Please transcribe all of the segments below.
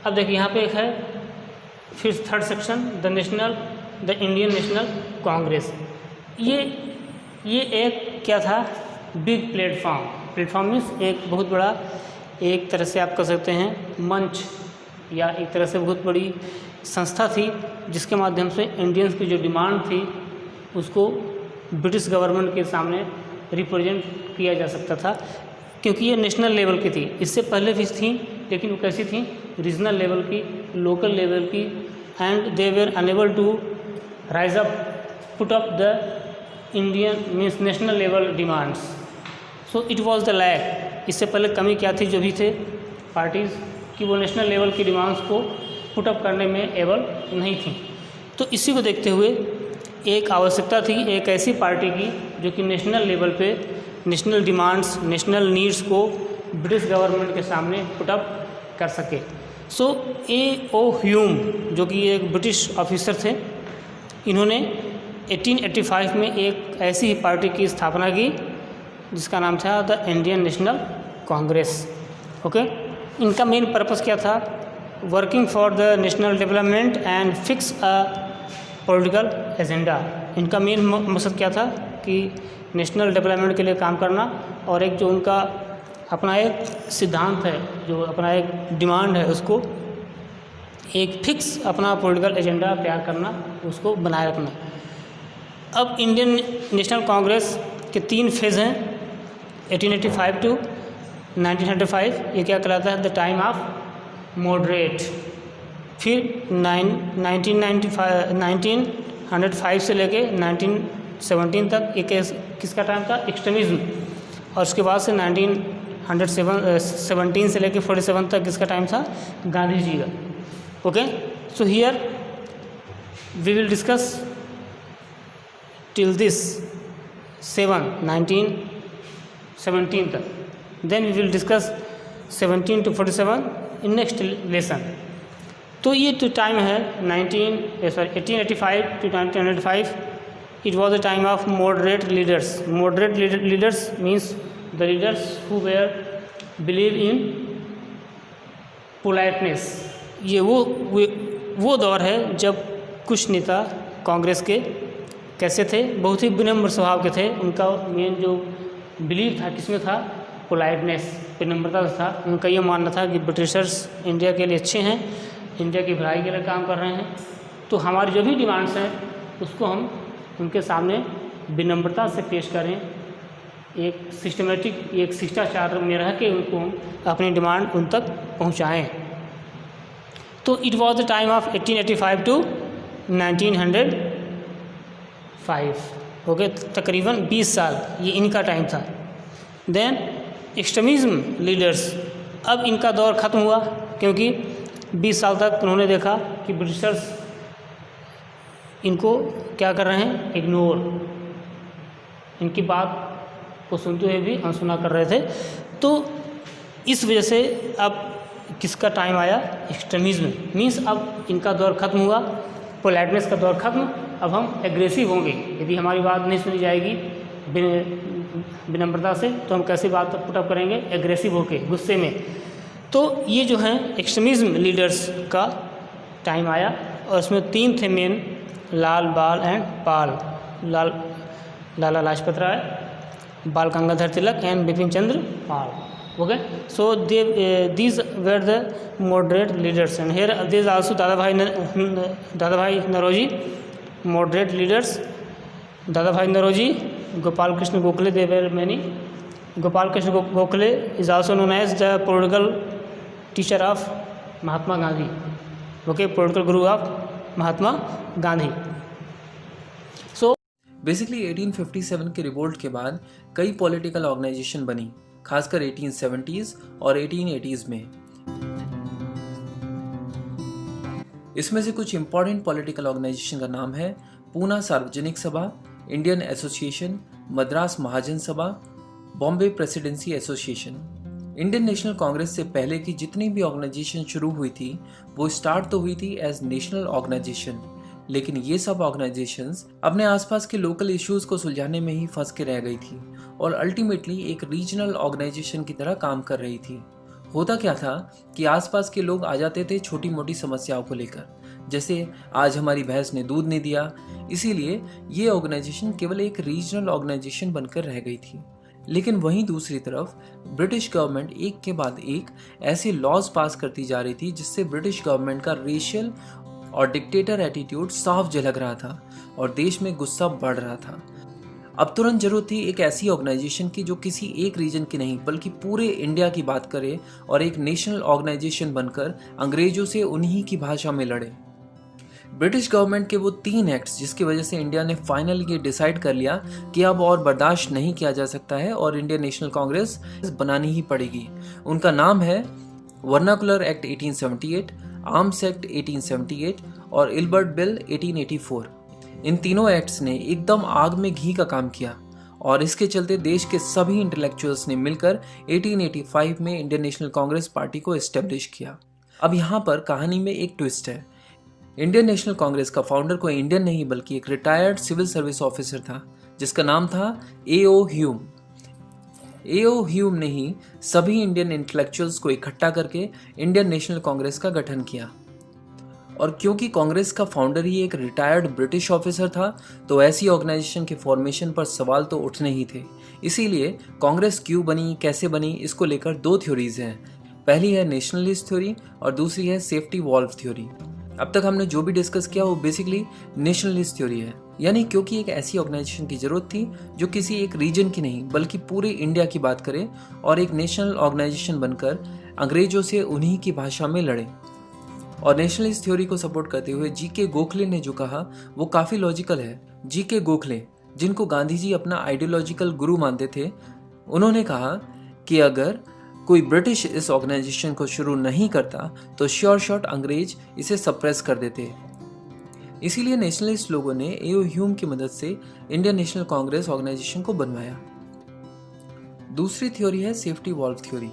अब देखिए यहाँ पे एक है फिर third section the Indian national Congress. ये एक क्या था, बिग प्लेटफॉर्म मीन्स एक बहुत बड़ा, एक तरह से आप कह सकते हैं मंच, या एक तरह से बहुत बड़ी संस्था थी जिसके माध्यम से इंडियंस की जो डिमांड थी उसको ब्रिटिश गवर्नमेंट के सामने रिप्रेजेंट किया जा सकता था, क्योंकि ये नेशनल लेवल की थी। इससे पहले भी थी लेकिन वो कैसी थी, रीजनल लेवल की, लोकल लेवल की, and they were enable to rise up put up the Indian means national level demands. So it was the lack, इससे पहले कमी क्या थी जो भी थे पार्टीज़ कि वो नेशनल लेवल की डिमांड्स को पुट अप करने में एबल नहीं थी। तो इसी को देखते हुए एक आवश्यकता थी एक ऐसी पार्टी की जो कि नेशनल लेवल पे नेशनल डिमांड्स, नेशनल नीड्स को ब्रिटिश गवर्नमेंट के सामने पुट अप कर सके। सो A.O. ह्यूम जो कि एक ब्रिटिश ऑफिसर थे, इन्होंने 1885 में एक ऐसी ही पार्टी की स्थापना की जिसका नाम था the Indian national Congress. Okay, इनका मेन पर्पस क्या था, working for the national development and fix a political agenda. इनका मेन मकसद क्या था कि नेशनल डेवलपमेंट के लिए काम करना और एक जो उनका अपना एक सिद्धांत है, जो अपना एक डिमांड है, उसको एक फिक्स अपना पॉलिटिकल एजेंडा तैयार करना, उसको बनाए रखना। अब इंडियन नेशनल कांग्रेस के 3 फेज़ हैं, 1885 टू 1905, ये क्या कहलाता है, द टाइम ऑफ मॉडरेट। फिर 1905 से लेके 1917 तक एक किसका टाइम था, एक्सट्रीमिज्म। और उसके बाद से 1917 से लेके 47 तक किसका टाइम था, गांधी जी का। Okay, so here we will discuss till this 1917 तक, then we will discuss 17 to 47 in next lesson. तो ये जो टाइम है 1885 to 1905, it was a time of moderate leaders. Moderate leaders means the leaders who were believe in politeness. ये वो दौर है जब कुछ नेता कांग्रेस के कैसे थे, बहुत ही विनम्र स्वभाव के थे। उनका मेन जो बिलीव था किसमें था, पोलाइटनेस, विनम्रता था। उनका ये मानना था कि ब्रिटिशर्स इंडिया के लिए अच्छे हैं, इंडिया की भलाई के लिए काम कर रहे हैं, तो हमारी जो भी डिमांड्स हैं उसको हम उनके सामने विनम्रता से पेश करें, एक सिस्टमेटिक, एक शिष्टाचार में रह के उनको हम अपनी डिमांड उन तक पहुंचाएं। तो it was the time of 1885 to 1905। Okay, तकरीबन 20 साल ये इनका टाइम था। देन एक्सट्रीमिज्म लीडर्स, अब इनका दौर ख़त्म हुआ, क्योंकि 20 साल तक उन्होंने देखा कि ब्रिटिशर्स इनको क्या कर रहे हैं, इग्नोर, इनकी बात को सुनते हुए भी अनसुना कर रहे थे। तो इस वजह से अब किसका टाइम आया, एक्सट्रीमिज्म मीन्स अब इनका दौर ख़त्म हुआ, पोलाइटनेस का दौर ख़त्म। अब हम एग्रेसिव होंगे, यदि हमारी बात नहीं सुनी जाएगी विनम्रता से, तो हम कैसे बात पुटअप करेंगे, एग्रेसिव होके, गुस्से में। तो ये जो है एक्सट्रीमिज्म लीडर्स का टाइम आया, और उसमें 3 थे मेन, लाल, बाल and Pal. Lala Lajpat Rai, Bal Gangadhar Tilak and Bipin Chandra Pal. Okay, so these were the moderate leaders, and here there is also Dadabhai Naoroji, moderate leaders, Dadabhai Naoroji, Gopal Krishna Gokhale, they were many. Gopal Krishna Gokhale is also known as the political teacher of Mahatma Gandhi. Okay, political guru of Mahatma Gandhi. So basically 1857 के revolt के बाद कई political organisation बनी, खासकर 1870s और 1880s में। इसमें से कुछ इंपॉर्टेंट पॉलिटिकल ऑर्गेनाइजेशन का नाम है पूना सार्वजनिक सभा, इंडियन एसोसिएशन, मद्रास महाजन सभा, Bombay presidency association. Indian national Congress से पहले की जितनी भी ऑर्गेनाइजेशन शुरू हुई थी वो स्टार्ट तो हुई थी एज नेशनल ऑर्गेनाइजेशन, लेकिन ये सब ऑर्गेनाइजेशंस अपने आसपास के लोकल इश्यूज को सुलझाने में ही फंस के रह गई थी और अल्टीमेटली एक रीजनल ऑर्गेनाइजेशन की तरह काम कर रही थी। होता क्या था कि आसपास के लोग आ जाते थे छोटी मोटी समस्याओं को लेकर, जैसे आज हमारी भैंस ने दूध नहीं दिया। इसीलिए ये ऑर्गेनाइजेशन केवल एक रीजनल ऑर्गेनाइजेशन बनकर रह गई थी। लेकिन वहीं दूसरी तरफ ब्रिटिश गवर्नमेंट एक के बाद एक ऐसे लॉज पास करती जा रही थी जिससे ब्रिटिश गवर्नमेंट का रेशियल और डिक्टेटर एटीट्यूड साफ झलक रहा था और देश में गुस्सा बढ़ रहा था। अब तुरंत जरूरत थी एक ऐसी ऑर्गेनाइजेशन की जो किसी एक रीजन की नहीं बल्कि पूरे इंडिया की बात करे और एक नेशनल ऑर्गेनाइजेशन बनकर अंग्रेजों से उन्हीं की भाषा में लड़े। ब्रिटिश गवर्नमेंट के वो 3 एक्ट्स जिसकी वजह से इंडिया ने फाइनली ये डिसाइड कर लिया कि अब और बर्दाश्त नहीं किया जा सकता है और इंडियन नेशनल कांग्रेस बनानी ही पड़ेगी। उनका नाम है वर्नाकुलर एक्ट 1878, आर्म्स एक्ट 1878 और इल्बर्ट बिल 1884। इन तीनों एक्ट्स ने एकदम आग में घी का काम किया और इसके चलते देश के सभी इंटेलेक्चुअल्स ने मिलकर 1885 में इंडियन नेशनल कांग्रेस पार्टी को एस्टेब्लिश किया। अब यहाँ पर कहानी में एक ट्विस्ट है। इंडियन नेशनल कांग्रेस का फाउंडर कोई इंडियन नहीं बल्कि एक रिटायर्ड सिविल सर्विस ऑफिसर था जिसका नाम था A.O. ह्यूम। A.O. ह्यूम ने ही सभी इंडियन इंटेलेक्चुअल्स को इकट्ठा करके इंडियन नेशनल कांग्रेस का गठन किया। और क्योंकि कांग्रेस का फाउंडर ही एक रिटायर्ड ब्रिटिश ऑफिसर था तो ऐसी ऑर्गेनाइजेशन के फॉर्मेशन पर सवाल तो उठने ही थे। इसीलिए कांग्रेस क्यों बनी, कैसे बनी, इसको लेकर 2 थ्योरीज हैं। पहली है नेशनलिस्ट थ्योरी और दूसरी है सेफ्टी वॉल्व थ्योरी। अब तक हमने जो भी डिस्कस किया वो बेसिकली नेशनलिस्ट थ्योरी है, यानी क्योंकि एक ऐसी ऑर्गेनाइजेशन की जरूरत थी जो किसी एक रीजन की नहीं बल्कि पूरे इंडिया की बात करे और एक नेशनल ऑर्गेनाइजेशन बनकर अंग्रेजों से उन्हीं की भाषा में लड़े। और नेशनलिस्ट थ्योरी को सपोर्ट करते हुए जी.के. गोखले ने जो कहा वो काफी लॉजिकल है। जी.के. गोखले, जिनको गांधी जी अपना आइडियोलॉजिकल गुरु मानते थे, उन्होंने कहा कि अगर कोई ब्रिटिश इस ऑर्गेनाइजेशन को शुरू नहीं करता तो श्योर शॉट अंग्रेज इसे सप्रेस कर देते। इसीलिए नेशनलिस्ट लोगों ने A.O. ह्यूम की मदद से इंडियन नेशनल कांग्रेस ऑर्गेनाइजेशन को बनवाया। दूसरी थ्योरी है सेफ्टी वॉल्व थ्योरी।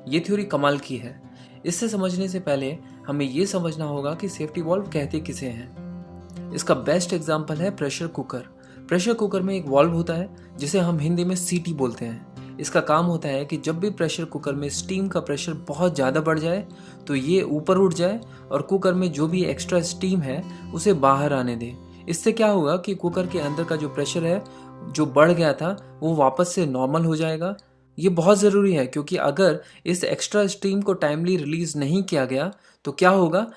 ये थ्योरी कमाल की है। इससे समझने से पहले हमें ये समझना होगा कि सेफ्टी वॉल्व कहते किसे हैं। इसका बेस्ट एग्जांपल है प्रेशर कुकर। प्रेशर कुकर में एक वॉल्व होता है जिसे हम हिंदी में सीटी बोलते हैं। इसका काम होता है कि जब भी प्रेशर कुकर में स्टीम का प्रेशर बहुत ज़्यादा बढ़ जाए तो ये ऊपर उठ जाए और कुकर में जो भी एक्स्ट्रा स्टीम है उसे बाहर आने दे। इससे क्या होगा कि कुकर के अंदर का जो प्रेशर है जो बढ़ गया था वो वापस से नॉर्मल हो जाएगा। ये बहुत ज़रूरी है क्योंकि अगर इस एक्स्ट्रा स्टीम को टाइमली रिलीज नहीं किया गया तो क्या होगा,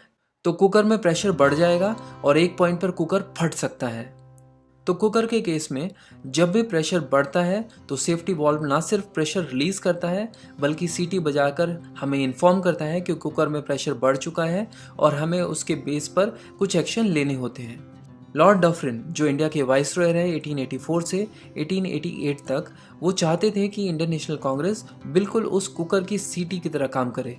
तो कुकर में प्रेशर बढ़ जाएगा और एक पॉइंट पर कुकर फट सकता है। तो कुकर के केस में जब भी प्रेशर बढ़ता है तो सेफ्टी वॉल्व ना सिर्फ प्रेशर रिलीज करता है बल्कि सीटी बजाकर हमें इन्फॉर्म करता है कि कुकर में प्रेशर बढ़ चुका है और हमें उसके बेस पर कुछ एक्शन लेने होते हैं। लॉर्ड डफरिन, जो इंडिया के वाइसरॉय रहे 1884 से 1888 तक, वो चाहते थे कि इंडियन नेशनल कांग्रेस बिल्कुल उस कुकर की सीटी की तरह काम करे।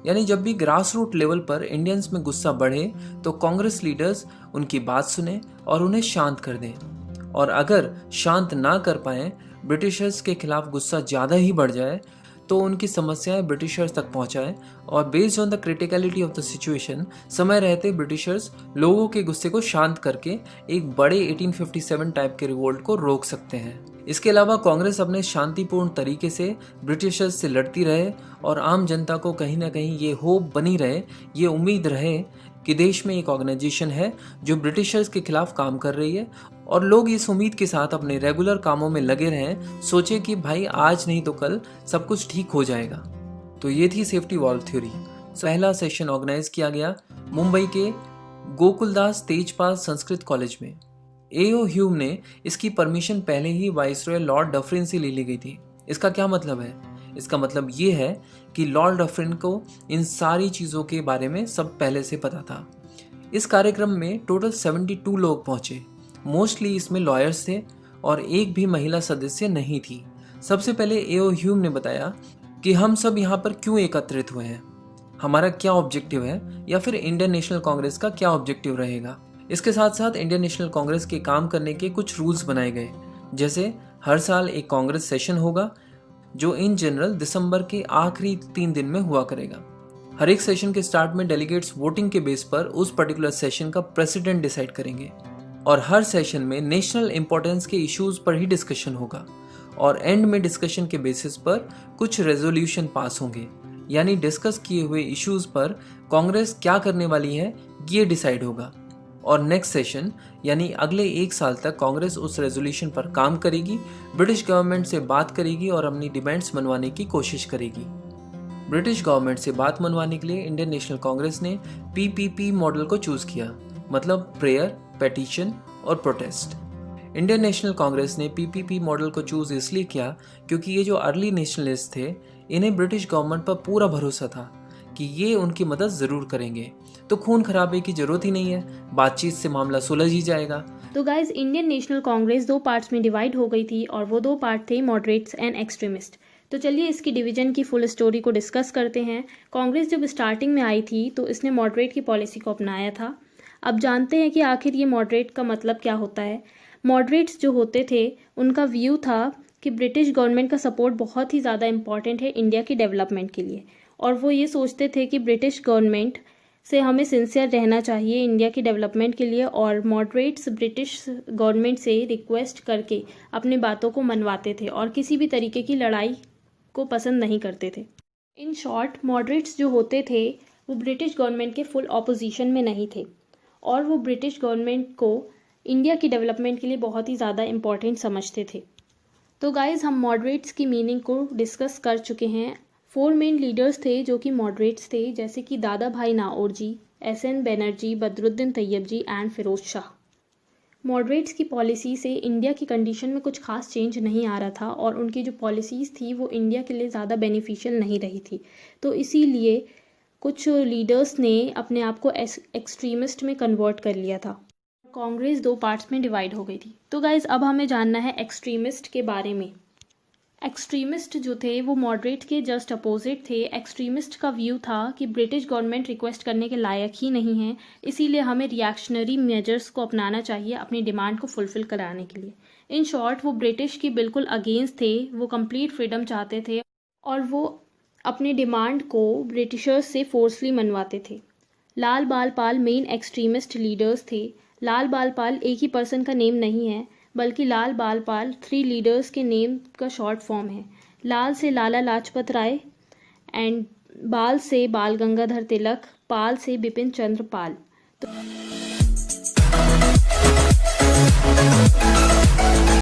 यानी जब भी ग्रास रूट लेवल पर इंडियंस में गुस्सा बढ़े तो कांग्रेस लीडर्स उनकी बात सुने और उन्हें शांत कर दें, और अगर शांत ना कर पाए, ब्रिटिशर्स के खिलाफ गुस्सा ज़्यादा ही बढ़ जाए तो उनकी समस्याएं ब्रिटिशर्स तक पहुंचाएं और based on the criticality of the situation समय रहते ब्रिटिशर्स लोगों के गुस्से को शांत करके एक बड़े 1857 टाइप के रिवोल्ट को रोक सकते हैं। इसके अलावा कांग्रेस अपने शांतिपूर्ण तरीके से ब्रिटिशर्स से लड़ती रहे और आम जनता को कहीं ना कहीं ये होप बनी रहे, ये उम्मीद रहे कि देश में एक ऑर्गेनाइजेशन है जो ब्रिटिशर्स के खिलाफ काम कर रही है, और लोग इस उम्मीद के साथ अपने रेगुलर कामों में लगे रहें, सोचे कि भाई आज नहीं तो कल सब कुछ ठीक हो जाएगा। तो ये थी सेफ्टी वॉल्व थ्योरी। पहला सेशन ऑर्गेनाइज किया गया मुंबई के गोकुलदास तेजपाल संस्कृत कॉलेज में। A.O. ह्यूम ने इसकी परमिशन पहले ही वाइसरॉय लॉर्ड डफरिन से ले ली गई थी। इसका क्या मतलब है? इसका मतलब ये है कि लॉर्ड डफरिन को इन सारी चीज़ों के बारे में सब पहले से पता था। इस कार्यक्रम में टोटल 72 लोग पहुंचे। मोस्टली इसमें लॉयर्स थे और एक भी महिला सदस्य नहीं थी। सबसे पहले A.O. ह्यूम ने बताया कि हम सब यहाँ पर क्यों एकत्रित हुए हैं, हमारा क्या ऑब्जेक्टिव है, या फिर इंडियन नेशनल कांग्रेस का क्या ऑब्जेक्टिव रहेगा। इसके साथ साथ इंडियन नेशनल कांग्रेस के काम करने के कुछ रूल्स बनाए गए, जैसे हर साल एक कांग्रेस सेशन होगा जो इन जनरल दिसंबर के आखिरी 3 दिन में हुआ करेगा। हर एक सेशन के स्टार्ट में डेलीगेट्स वोटिंग के बेस पर उस पर्टिकुलर सेशन का प्रेसिडेंट डिसाइड करेंगे, और हर सेशन में नेशनल इंपॉर्टेंस के इश्यूज पर ही डिस्कशन होगा, और एंड में डिस्कशन के बेसिस पर कुछ रेजोल्यूशन पास होंगे। यानी डिस्कस किए हुए इश्यूज पर कांग्रेस क्या करने वाली है ये डिसाइड होगा। और नेक्स्ट सेशन यानी अगले 1 साल तक कांग्रेस उस रेजोल्यूशन पर काम करेगी, ब्रिटिश गवर्नमेंट से बात करेगी और अपनी डिमांड्स मनवाने की कोशिश करेगी। ब्रिटिश गवर्नमेंट से बात मनवाने के लिए इंडियन नेशनल कांग्रेस ने PPP मॉडल को चूज किया, मतलब प्रेयर, पेटिशन और प्रोटेस्ट। इंडियन नेशनल कांग्रेस ने PPP मॉडल को चूज इसलिए किया क्योंकि ये जो अर्ली नेशनलिस्ट थे इन्हें ब्रिटिश गवर्नमेंट पर पूरा भरोसा था कि ये उनकी मदद ज़रूर करेंगे, तो खून खराबे की जरूरत ही नहीं है, बातचीत से मामला सुलझ ही जाएगा। तो guys Indian national Congress 2 parts में डिवाइड हो गई थी और वो 2 पार्ट थे मॉडरेट्स एंड एक्सट्रीमिस्ट। तो चलिए इसकी डिवीजन की फुल स्टोरी को डिस्कस करते हैं। कांग्रेस जब स्टार्टिंग में आई थी तो इसने मॉडरेट की पॉलिसी को अपनाया था। अब जानते हैं कि आखिर ये मॉडरेट का मतलब क्या होता है। मॉडरेट्स जो होते थे उनका व्यू था कि ब्रिटिश गवर्नमेंट का सपोर्ट बहुत ही ज़्यादा इंपॉर्टेंट है इंडिया की डेवलपमेंट के लिए, और वो ये सोचते थे कि ब्रिटिश गवर्नमेंट से हमें सिंसियर रहना चाहिए इंडिया की डेवलपमेंट के लिए, और मॉडरेट्स ब्रिटिश गवर्नमेंट से रिक्वेस्ट करके अपनी बातों को मनवाते थे और किसी भी तरीके की लड़ाई को पसंद नहीं करते थे। इन शॉर्ट मॉडरेट्स जो होते थे वो ब्रिटिश गवर्नमेंट के फुल ऑपोजिशन में नहीं थे और वो ब्रिटिश गवर्नमेंट को इंडिया की डेवलपमेंट के लिए बहुत ही ज़्यादा इम्पॉर्टेंट समझते थे। तो गाइज़ हम मॉडरेट्स की मीनिंग को डिस्कस कर चुके हैं। 4 मेन लीडर्स थे जो कि मॉडरेट्स थे, जैसे कि Dadabhai Naoroji, SN Banerjee, Badruddin Tyabji and Firoz Shah. Moderates की पॉलिसी से इंडिया की कंडीशन में कुछ खास चेंज नहीं आ रहा था और उनकी जो पॉलिसीज़ थी वो इंडिया के लिए ज़्यादा बेनिफिशियल नहीं रही थी, तो इसीलिए कुछ लीडर्स ने अपने आप को एक्सट्रीमिस्ट में कन्वर्ट कर लिया था। कांग्रेस 2 पार्ट्स में डिवाइड हो गई थी। तो गाइज़ अब हमें जानना है एक्सट्रीमिस्ट के बारे में। एक्सट्रीमिस्ट जो थे वो मॉडरेट के जस्ट अपोजिट थे। एक्सट्रीमिस्ट का व्यू था कि ब्रिटिश गवर्नमेंट रिक्वेस्ट करने के लायक ही नहीं है, इसीलिए हमें रिएक्शनरी मेजर्स को अपनाना चाहिए अपनी डिमांड को फुलफिल कराने के लिए। इन शॉर्ट वो ब्रिटिश की बिल्कुल अगेंस्ट थे, वो कंप्लीट फ्रीडम चाहते थे और वो अपनी डिमांड को ब्रिटिशर्स से फोर्सफुली मनवाते थे। लाल बाल पाल मेन एक्सट्रीमिस्ट लीडर्स थे। लाल बाल पाल एक ही पर्सन का नेम नहीं है, बल्कि लाल बाल पाल 3 लीडर्स के नेम का शॉर्ट फॉर्म है। लाल से लाला लाजपत राय एंड बाल से बाल गंगाधर तिलक, पाल से बिपिन चंद्र पाल। तो